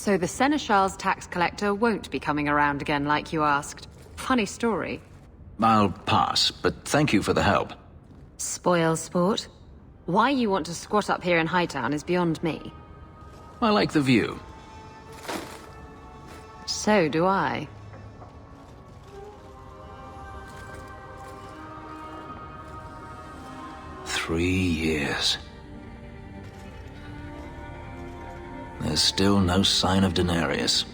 So the Seneschal's tax collector won't be coming around again like you asked. Funny story. I'll pass, but thank you for the help. Spoil sport. Why you want to squat up here in Hightown is beyond me. I like the view. So do I. Three years. There's still no sign of Denarius.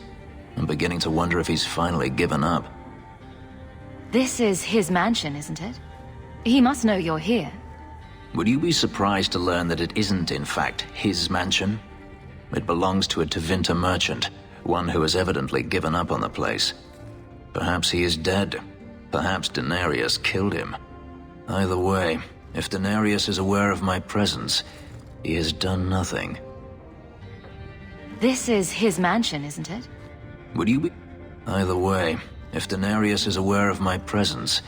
I'm beginning to wonder if he's finally given up. This is his mansion, isn't it? He must know you're here. Would you be surprised to learn that it isn't, in fact, his mansion? It belongs to a Tevinter merchant, one who has evidently given up on the place. Perhaps he is dead. Perhaps Denarius killed him. Either way, if Denarius is aware of my presence, he has done nothing. This is his mansion, isn't it? Would you be... Either way, if Denarius is aware of my presence...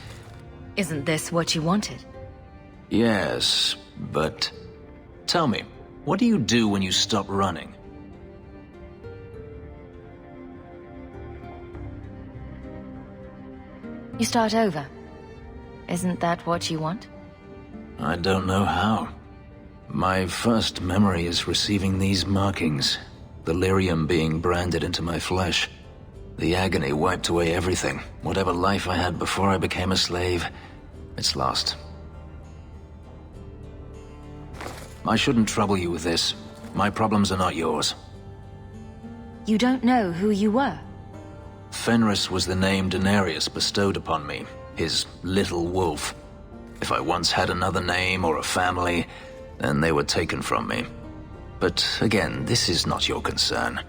Isn't this what you wanted? Yes, but... Tell me, what do you do when you stop running? You start over. Isn't that what you want? I don't know how. My first memory is receiving these markings. The lyrium being branded into my flesh. The agony wiped away everything. Whatever life I had before I became a slave, it's lost. I shouldn't trouble you with this. My problems are not yours. You don't know who you were? Fenris was the name Denarius bestowed upon me, his little wolf. If I once had another name or a family, then they were taken from me. But again, this is not your concern.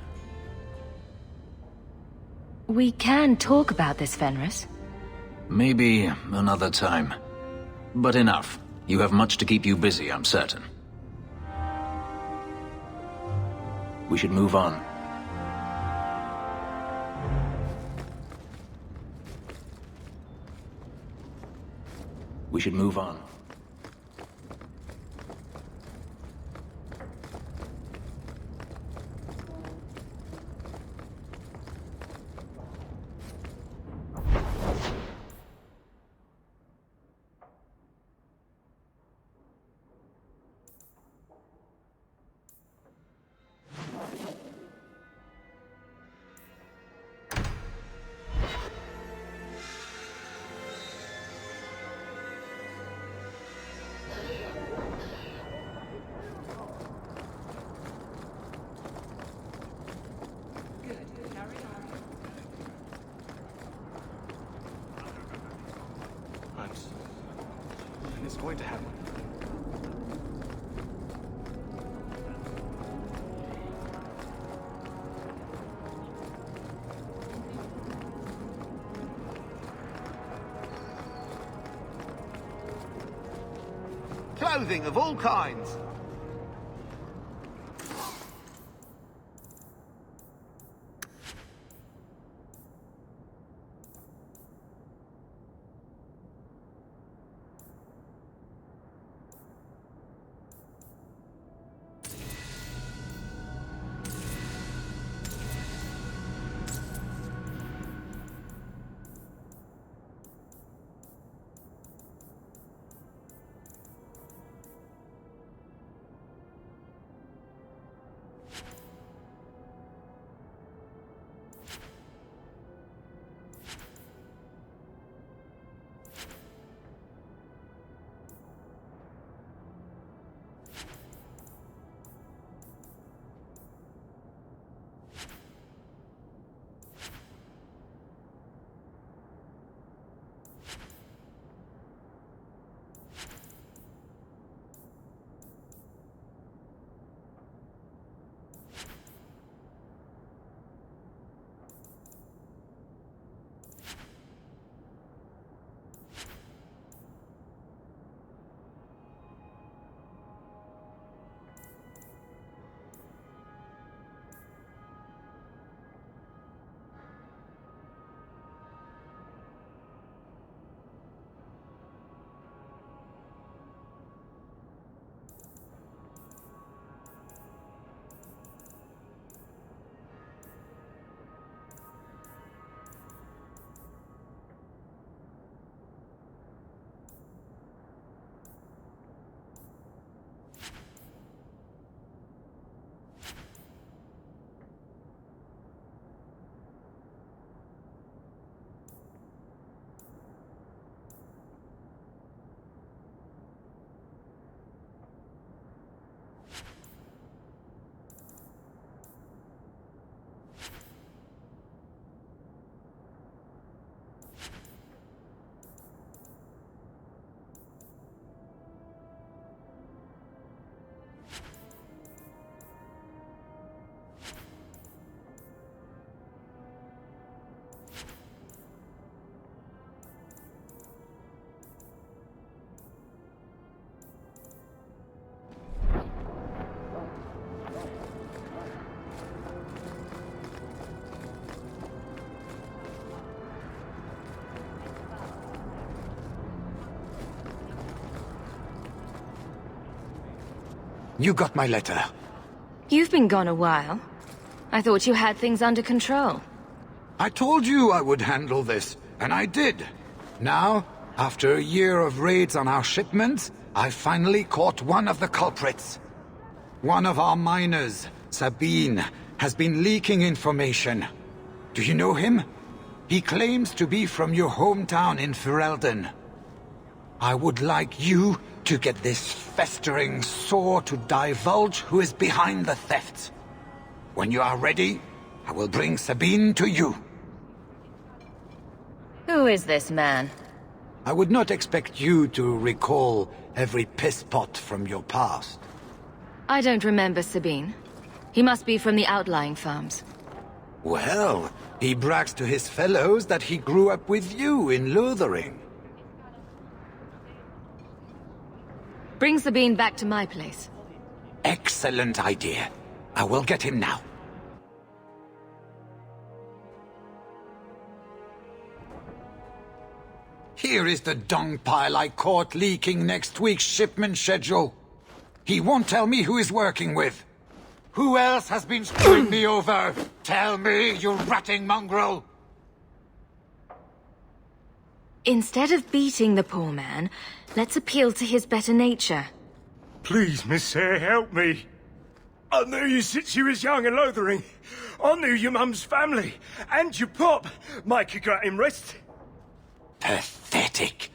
We can talk about this, Fenris. Maybe another time. But enough. You have much to keep you busy, I'm certain. We should move on. We should move on. It's going to happen. Clothing of all kinds. You got my letter. You've been gone a while. I thought you had things under control. I told you I would handle this, and I did. Now, after a year of raids on our shipments, I finally caught one of the culprits. One of our miners, Sabine, has been leaking information. Do you know him? He claims to be from your hometown in Ferelden. I would like you to get this festering sore to divulge who is behind the thefts. When you are ready, I will bring Sabine to you. Who is this man? I would not expect you to recall every pisspot from your past. I don't remember Sabine. He must be from the outlying farms. Well, he brags to his fellows that he grew up with you in Lothering. Bring Sabine back to my place. Excellent idea. I will get him now. Here is the dung pile I caught leaking next week's shipment schedule. He won't tell me who he's working with. Who else has been screwing me over? Tell me, you ratting mongrel! Instead of beating the poor man, let's appeal to his better nature. Please, Miss Sayre, help me. I knew you since you was young and Lothering. I knew your mum's family, and your pop. Mike got him rest. Pathetic.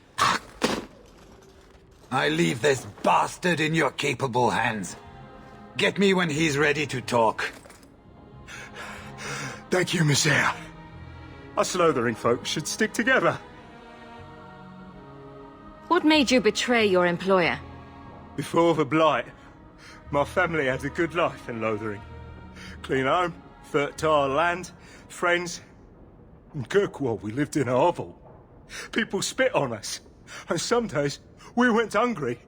I leave this bastard in your capable hands. Get me when he's ready to talk. Thank you, Miss Sayre. Us Lothering folk should stick together. What made you betray your employer? Before the Blight, my family had a good life in Lothering. Clean home, fertile land, friends. In Kirkwall, we lived in a hovel. People spit on us, and some days we went hungry.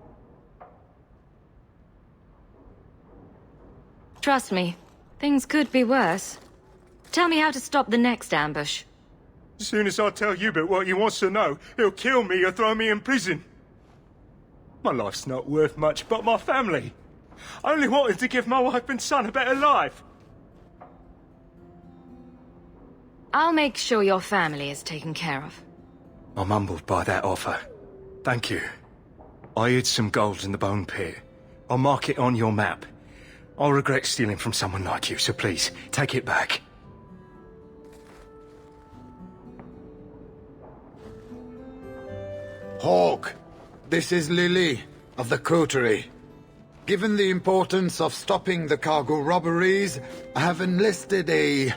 Trust me, things could be worse. Tell me how to stop the next ambush. As soon as I tell Hubert what he wants to know, he'll kill me or throw me in prison. My life's not worth much, but my family. I only wanted to give my wife and son a better life. I'll make sure your family is taken care of. I'm humbled by that offer. Thank you. I hid some gold in the bone pit. I'll mark it on your map. I'll regret stealing from someone like you, so please, take it back. Hawk, this is Lily, of the Coterie. Given the importance of stopping the cargo robberies, I have enlisted a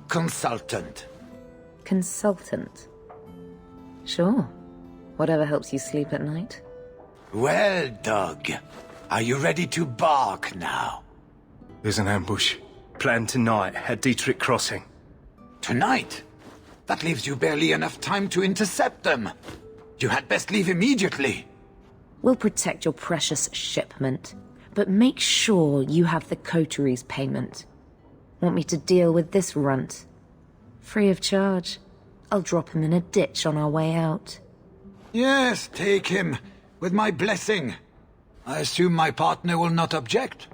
consultant. Consultant? Sure. Whatever helps you sleep at night. Well, Doug, are you ready to bark now? There's an ambush planned tonight at Dietrich Crossing. Tonight? That leaves you barely enough time to intercept them. You had best leave immediately. We'll protect your precious shipment, but make sure you have the coterie's payment. Want me to deal with this runt? Free of charge. I'll drop him in a ditch on our way out. Yes, take him, with my blessing. I assume my partner will not object.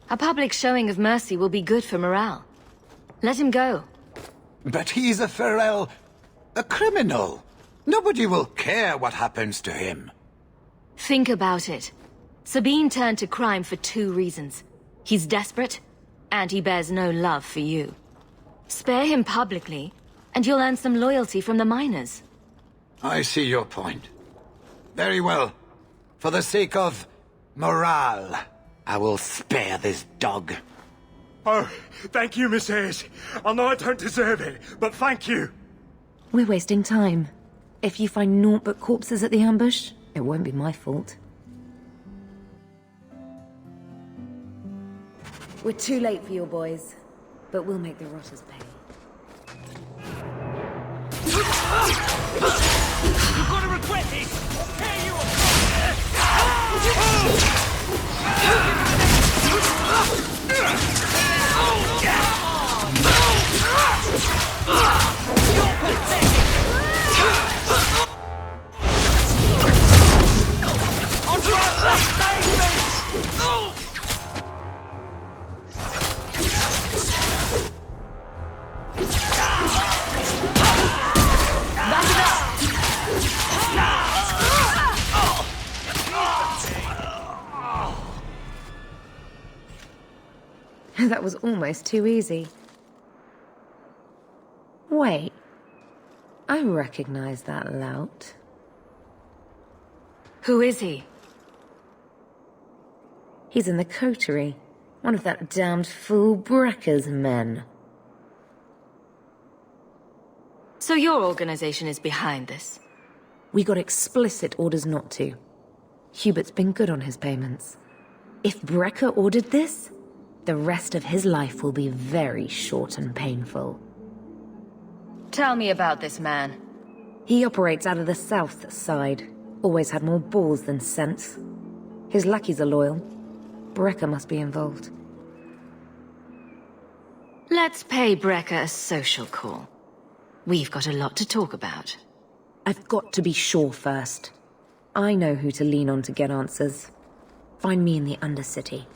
A public showing of mercy will be good for morale. Let him go. But he's a Ferel, a criminal. Nobody will care what happens to him. Think about it. Sabine turned to crime for 2 reasons. He's desperate, and he bears no love for you. Spare him publicly, and you'll earn some loyalty from the miners. I see your point. Very well. For the sake of morale, I will spare this dog. Oh, thank you, Miss Ayres. I know I don't deserve it, but thank you. We're wasting time. If you find naught but corpses at the ambush, it won't be my fault. We're too late for your boys, but we'll make the rotters pay. You're gonna regret this! Tear you apart! You're pathetic! That was almost too easy. Wait. I recognize that lout. Who is he? He's in the coterie. One of that damned fool Brekka's men. So your organization is behind this? We got explicit orders not to. Hubert's been good on his payments. If Brekka ordered this, the rest of his life will be very short and painful. Tell me about this man. He operates out of the south side. Always had more balls than sense. His lackeys are loyal. Brekka must be involved. Let's pay Brekka a social call. We've got a lot to talk about. I've got to be sure first. I know who to lean on to get answers. Find me in the Undercity.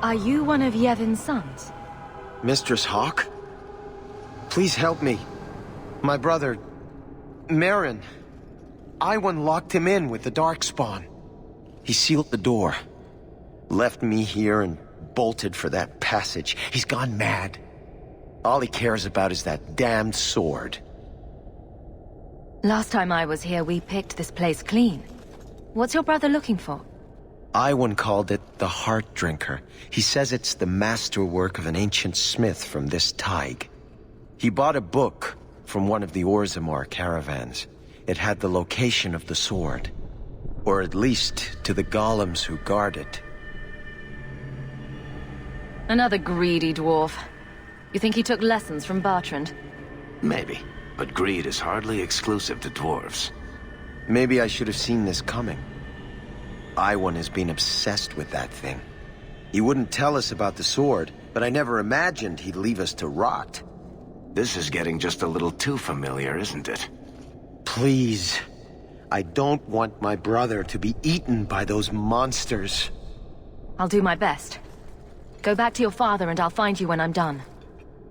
Are you one of Yevon's sons? Mistress Hawke? Please help me. My brother, Merrin. Iwan locked him in with the Darkspawn. He sealed the door, left me here and bolted for that passage. He's gone mad. All he cares about is that damned sword. Last time I was here, we picked this place clean. What's your brother looking for? Iwan called it the Heart Drinker. He says it's the masterwork of an ancient smith from this Tig. He bought a book from one of the Orzammar caravans. It had the location of the sword. Or at least to the golems who guard it. Another greedy dwarf. You think he took lessons from Bertrand? Maybe, but greed is hardly exclusive to dwarves. Maybe I should have seen this coming. Iwan has been obsessed with that thing. He wouldn't tell us about the sword, but I never imagined he'd leave us to rot. This is getting just a little too familiar, isn't it? Please. I don't want my brother to be eaten by those monsters. I'll do my best. Go back to your father and I'll find you when I'm done.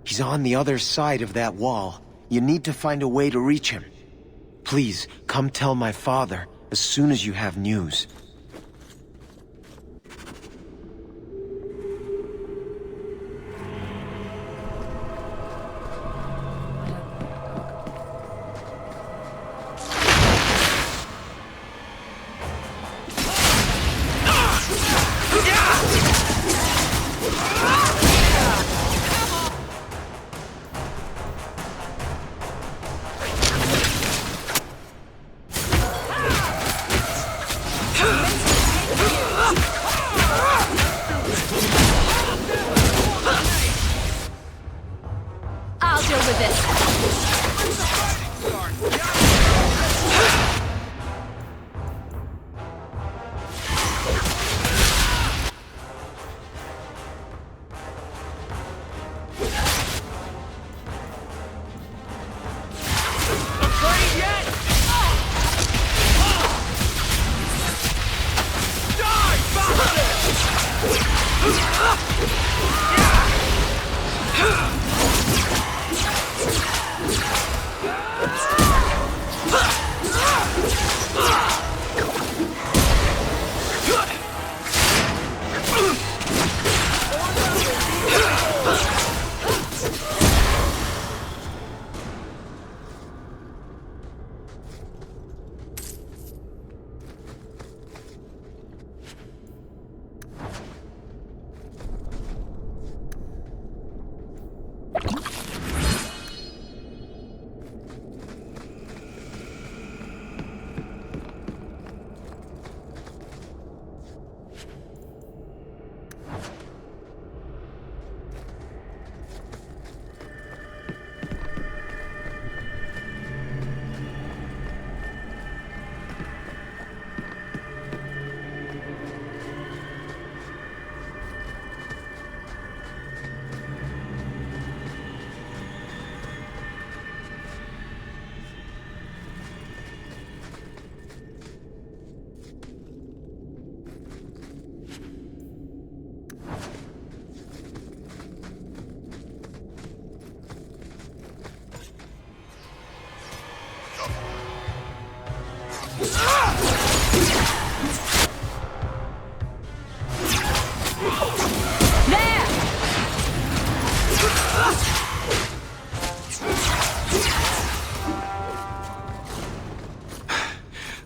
He's on the other side of that wall. You need to find a way to reach him. Please, come tell my father as soon as you have news. with this. Afraid yet? Die,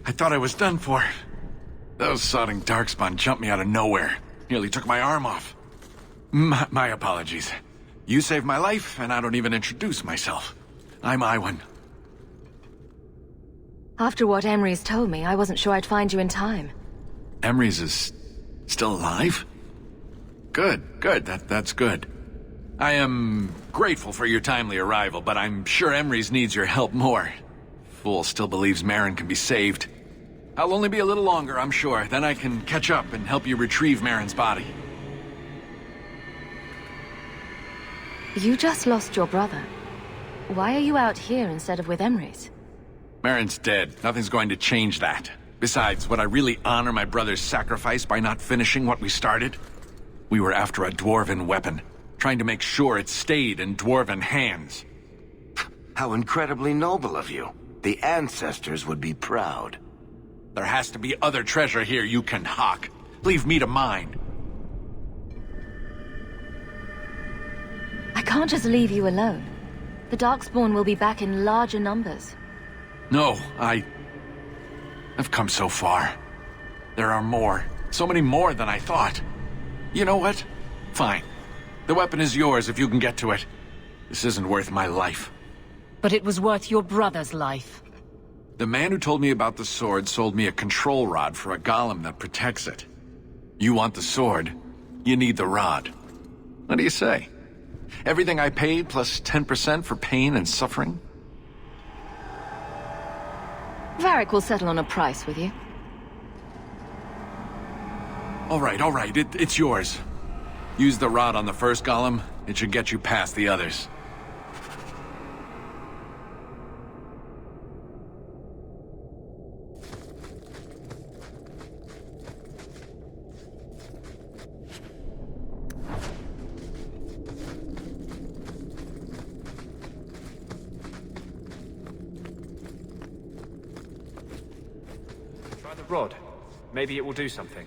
I thought I was done for. Those sodding darkspawn jumped me out of nowhere. Nearly took my arm off. My apologies. You saved my life, and I don't even introduce myself. I'm Iwan. After what Emrys told me, I wasn't sure I'd find you in time. Emrys is still alive? Good. That's good. I am grateful for your timely arrival, but I'm sure Emrys needs your help more. Fool still believes Merrin can be saved. I'll only be a little longer, I'm sure. Then I can catch up and help you retrieve Merrin's body. You just lost your brother. Why are you out here instead of with Emrys? Merrin's dead. Nothing's going to change that. Besides, would I really honor my brother's sacrifice by not finishing what we started? We were after a dwarven weapon, trying to make sure it stayed in dwarven hands. How incredibly noble of you. The ancestors would be proud. There has to be other treasure here you can hawk. Leave me to mine. I can't just leave you alone. The Darkspawn will be back in larger numbers. No, I've come so far. There are more. So many more than I thought. You know what? Fine. The weapon is yours if you can get to it. This isn't worth my life. But it was worth your brother's life. The man who told me about the sword sold me a control rod for a golem that protects it. You want the sword, you need the rod. What do you say? Everything I paid plus 10% for pain and suffering? Varric will settle on a price with you. All right. It's yours. Use the rod on the first golem. It should get you past the others. Try the rod. Maybe it will do something.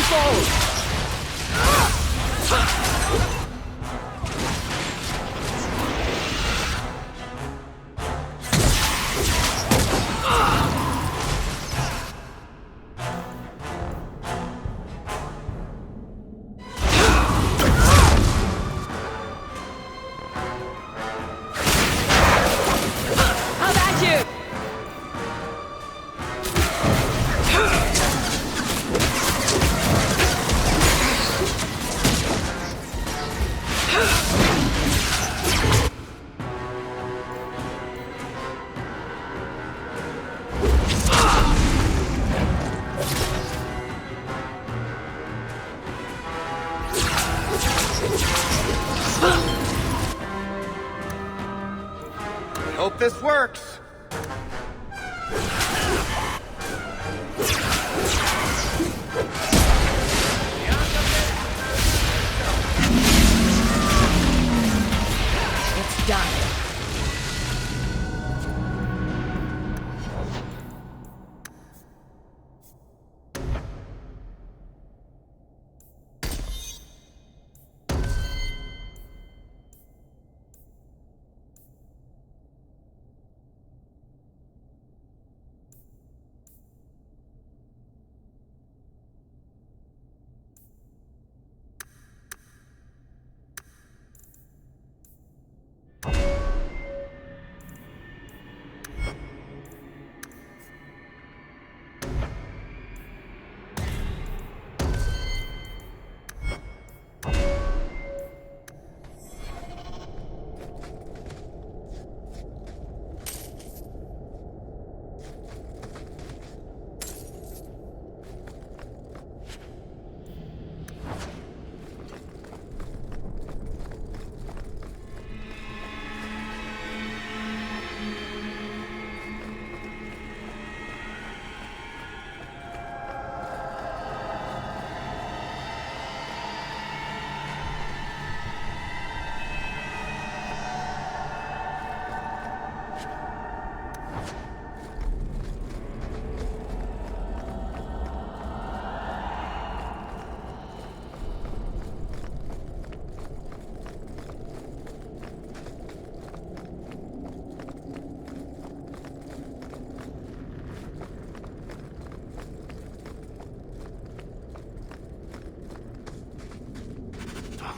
fall! How about you? Hope this works. It's done.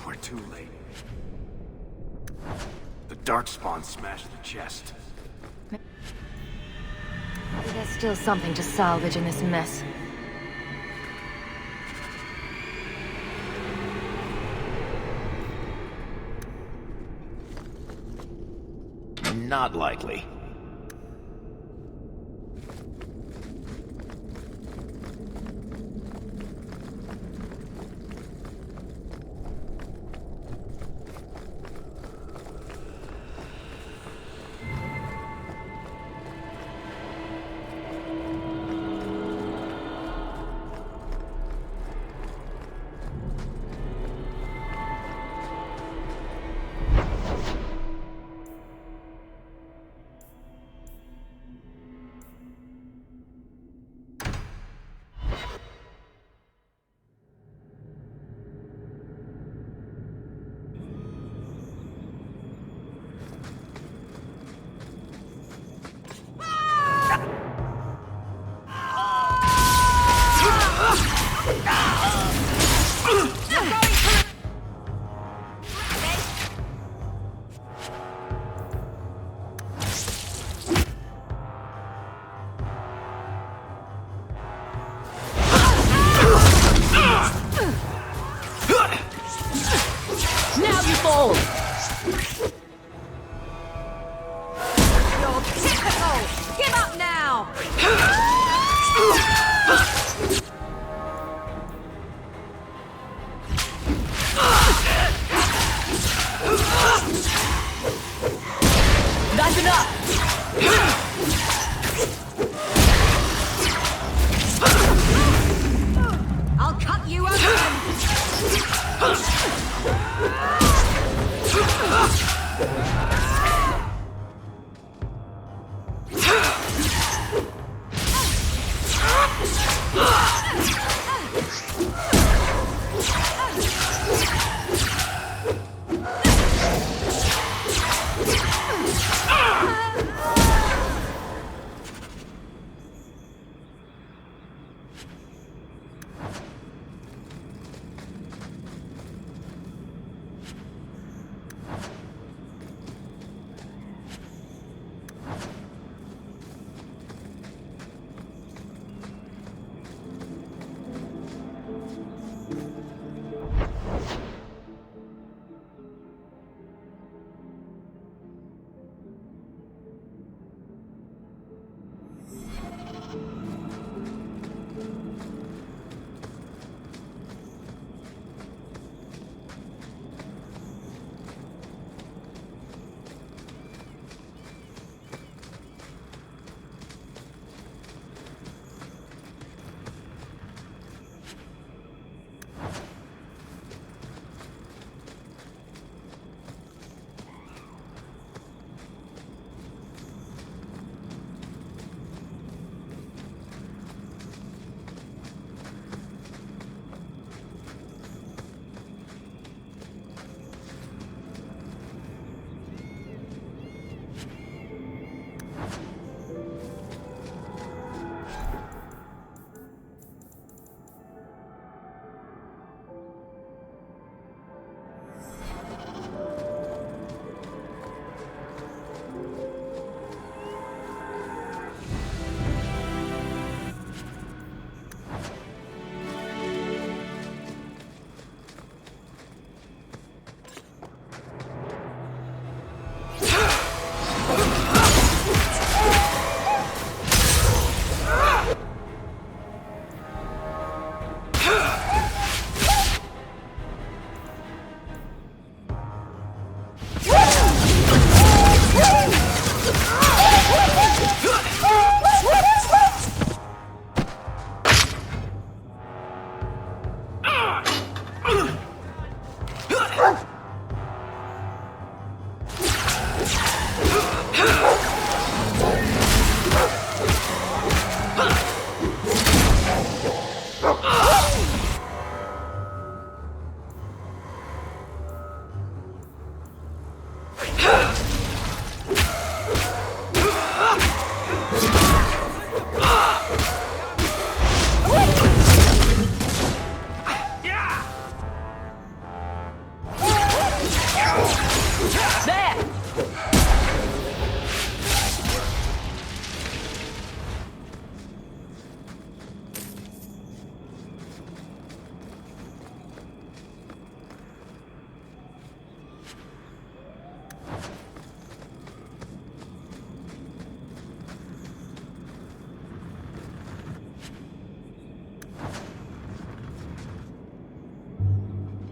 We're too late. The Darkspawn smashed the chest. There's still something to salvage in this mess. Not likely. Now you fall! You're typical! Give up now! That's enough! I'll cut you open!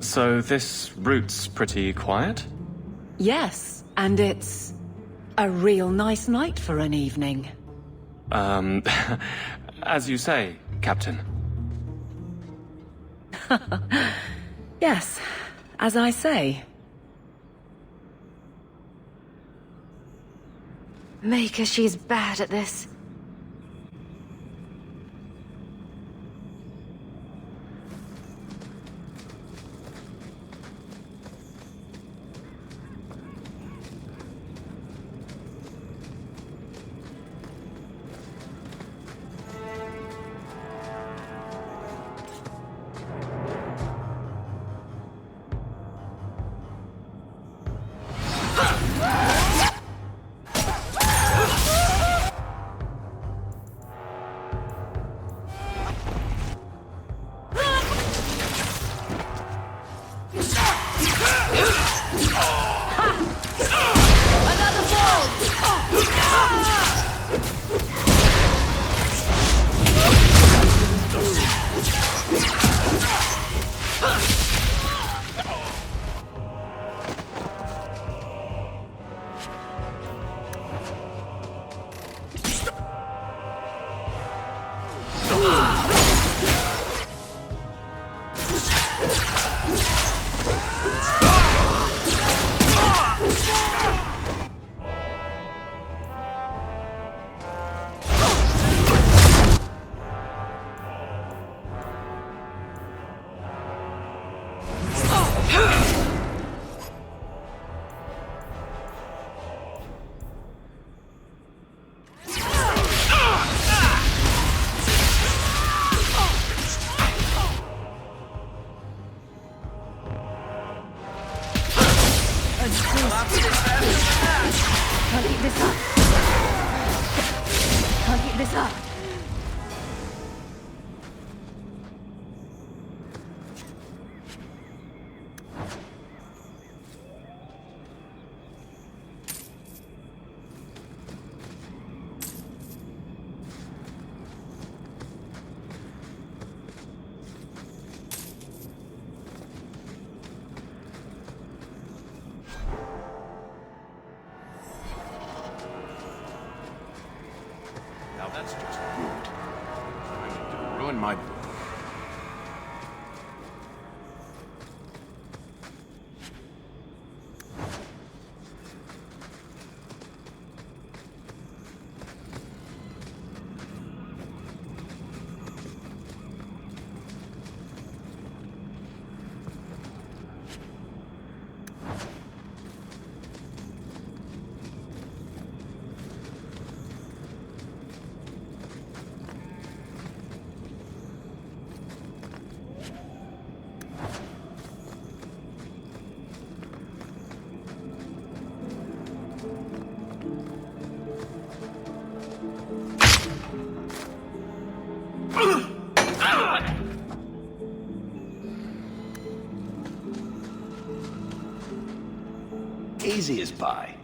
So this route's pretty quiet? Yes, and it's a real nice night for an evening. As you say, Captain. Yes, as I say. Maker, she's bad at this. Can't keep this up. Can't keep this up. Now that's just rude. I need to ruin my... Easy as pie.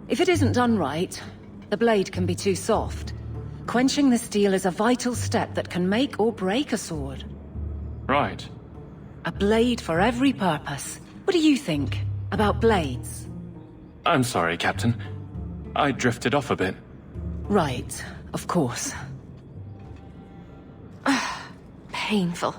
If it isn't done right, the blade can be too soft. Quenching the steel is a vital step that can make or break a sword. Right. A blade for every purpose. What do you think about blades? I'm sorry, Captain. I drifted off a bit. Right, of course. Painful.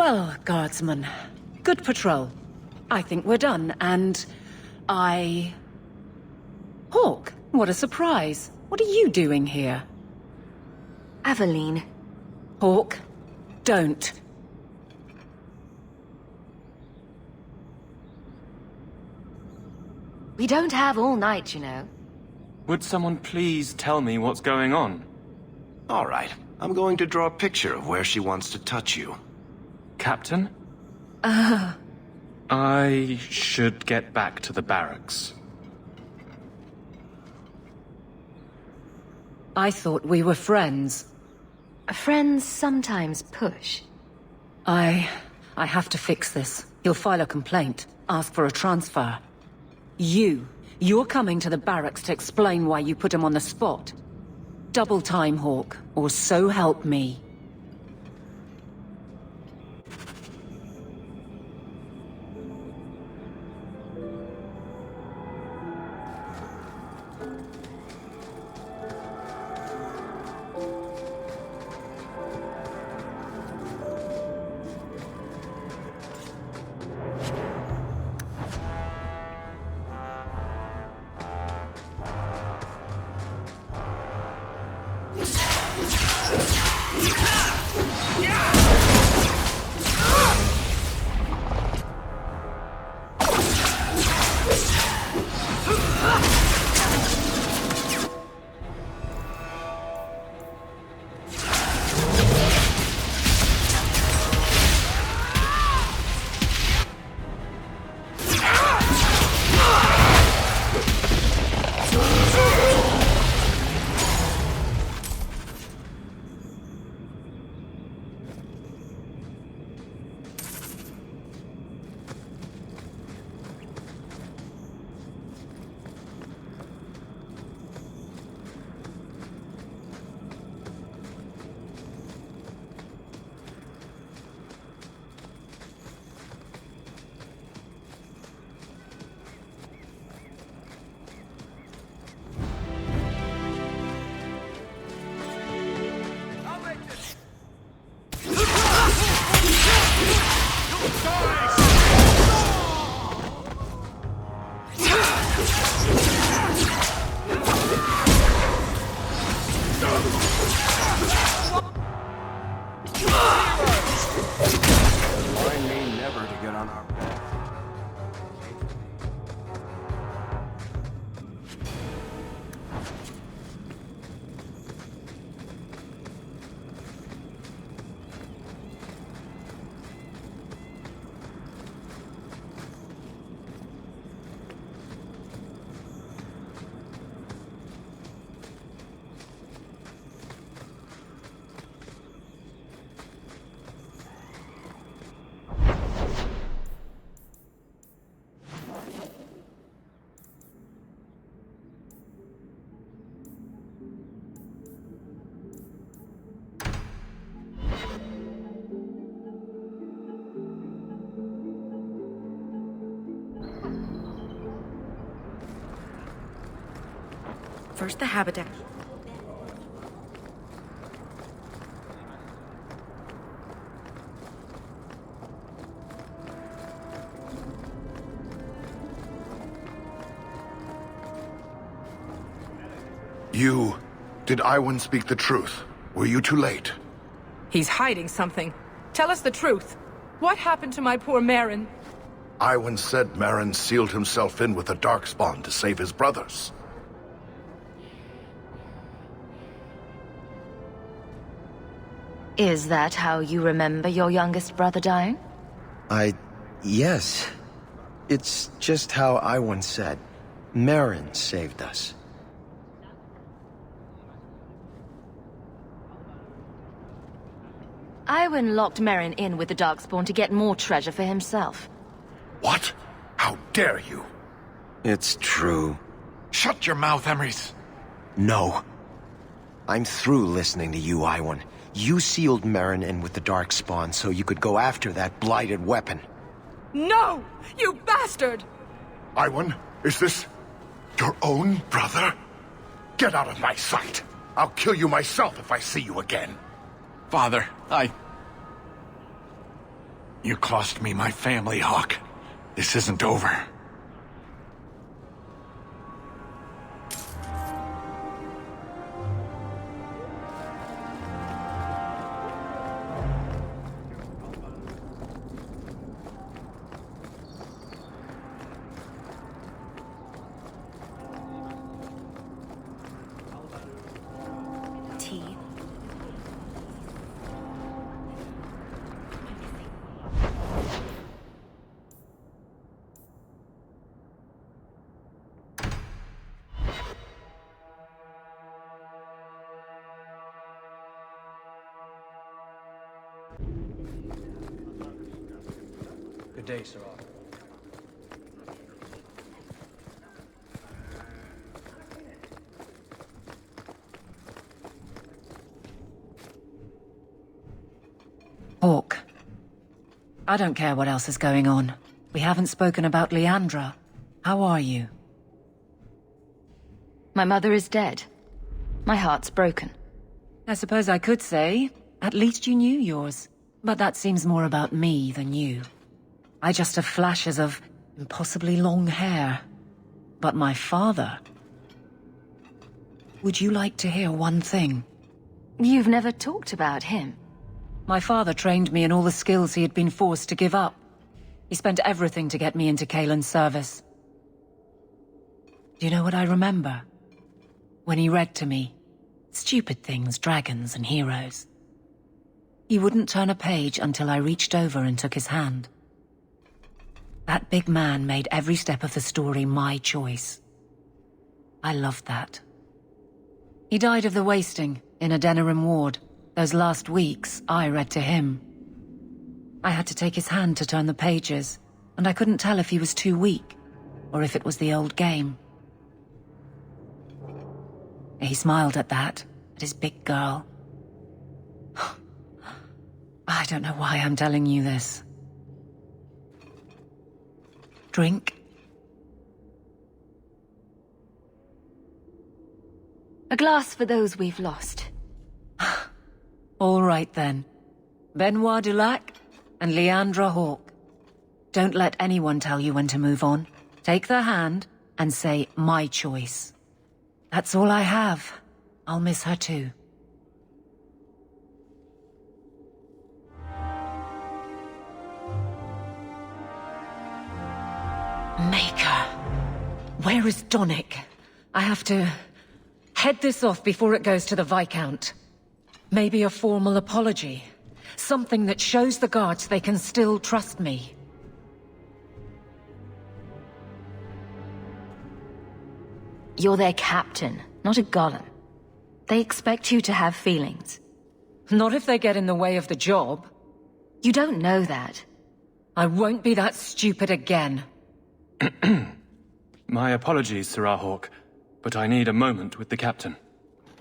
Well, guardsman, good patrol. I think we're done, and Hawke, what a surprise. What are you doing here? Aveline. Hawke, don't. We don't have all night, you know. Would someone please tell me what's going on? All right. I'm going to draw a picture of where she wants to touch you. Captain? I should get back to the barracks. I thought we were friends. Friends sometimes push. I have to fix this. He'll file a complaint, ask for a transfer. You're coming to the barracks to explain why you put him on the spot. Double time, Hawke, or so help me. First the habitat. Did Iwan speak the truth? Were you too late? He's hiding something. Tell us the truth. What happened to my poor Merrin? Iwan said Merrin sealed himself in with the Darkspawn to save his brothers. Is that how you remember your youngest brother dying? Yes. It's just how Iwan said. Merrin saved us. Iwan locked Merrin in with the Darkspawn to get more treasure for himself. What? How dare you? It's true. Shut your mouth, Emrys. No. I'm through listening to you, Iwan. You sealed Merrin in with the Darkspawn so you could go after that blighted weapon. No! You bastard! Iwan, is this your own brother? Get out of my sight! I'll kill you myself if I see you again. Father, You cost me my family, Hawk. This isn't over. Good day, Sarah. Hawk. I don't care what else is going on. We haven't spoken about Leandra. How are you? My mother is dead. My heart's broken. I suppose I could say, at least you knew yours. But that seems more about me than you. I just have flashes of impossibly long hair. But my father... Would you like to hear one thing? You've never talked about him. My father trained me in all the skills he had been forced to give up. He spent everything to get me into Kaelin's service. Do you know what I remember? When he read to me. Stupid things, dragons and heroes. He wouldn't turn a page until I reached over and took his hand. That big man made every step of the story my choice. I loved that. He died of the wasting in Adenirim Ward. Those last weeks, I read to him. I had to take his hand to turn the pages, and I couldn't tell if he was too weak, or if it was the old game. He smiled at that, at his big girl. I don't know why I'm telling you this. Drink? A glass for those we've lost. All right then. Benoit Dulac and Leandra Hawk. Don't let anyone tell you when to move on. Take their hand and say, my choice. That's all I have. I'll miss her too. Maker. Where is Donnic? I have to head this off before it goes to the Viscount. Maybe a formal apology. Something that shows the guards they can still trust me. You're their captain, not a golem. They expect you to have feelings. Not if they get in the way of the job. You don't know that. I won't be that stupid again. My apologies, Sirrah Hawk, but I need a moment with the captain.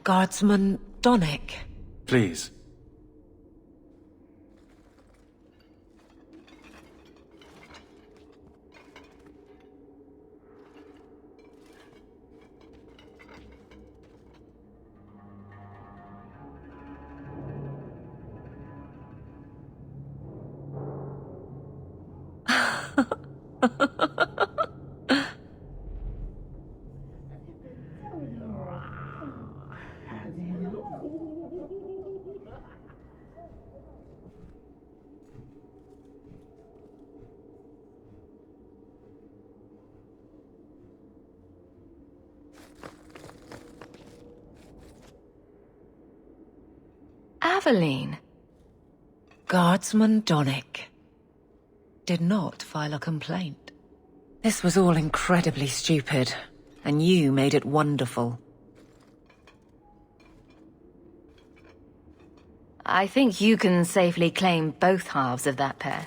Guardsman Donnic. Please. Aveline. Guardsman Donnic did not file a complaint. This was all incredibly stupid, and you made it wonderful. I think you can safely claim both halves of that pair.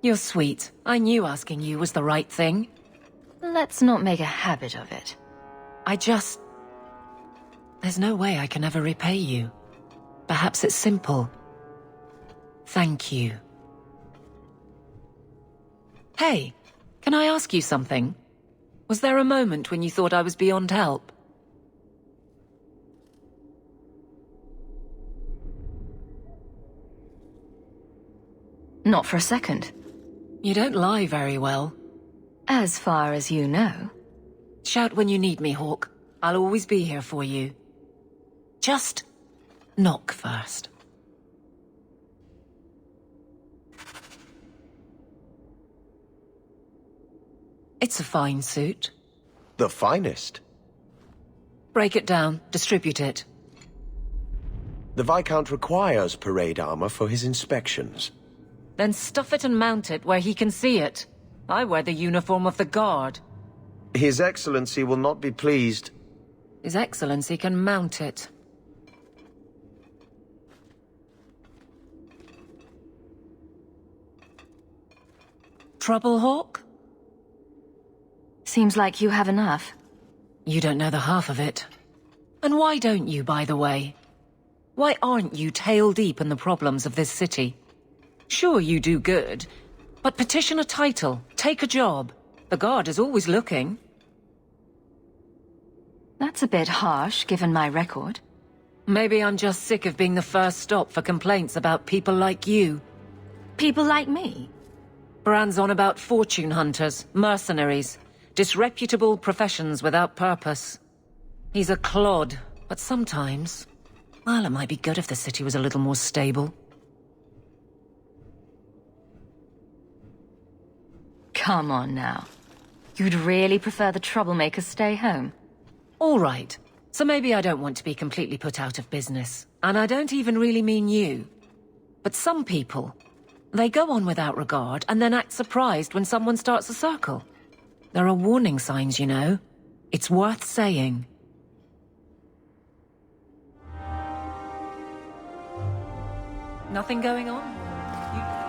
You're sweet. I knew asking you was the right thing. Let's not make a habit of it. There's no way I can ever repay you. Perhaps it's simple. Thank you. Hey, can I ask you something? Was there a moment when you thought I was beyond help? Not for a second. You don't lie very well. As far as you know. Shout when you need me, Hawk. I'll always be here for you. Just knock first. It's a fine suit. The finest. Break it down, distribute it. The Viscount requires parade armor for his inspections. Then stuff it and mount it where he can see it. I wear the uniform of the Guard. His Excellency will not be pleased. His Excellency can mount it. Trouble, Hawk? Seems like you have enough. You don't know the half of it. And why don't you, by the way? Why aren't you tail deep in the problems of this city? Sure, you do good, but petition a title, take a job. The Guard is always looking. That's a bit harsh, given my record. Maybe I'm just sick of being the first stop for complaints about people like you. People like me? Brand's on about fortune hunters, mercenaries, disreputable professions without purpose. He's a clod, but sometimes... well, it might be good if the city was a little more stable. Come on now. You'd really prefer the troublemakers stay home? All right. So maybe I don't want to be completely put out of business. And I don't even really mean you. But some people, they go on without regard and then act surprised when someone starts a circle. There are warning signs, you know. It's worth saying. Nothing going on?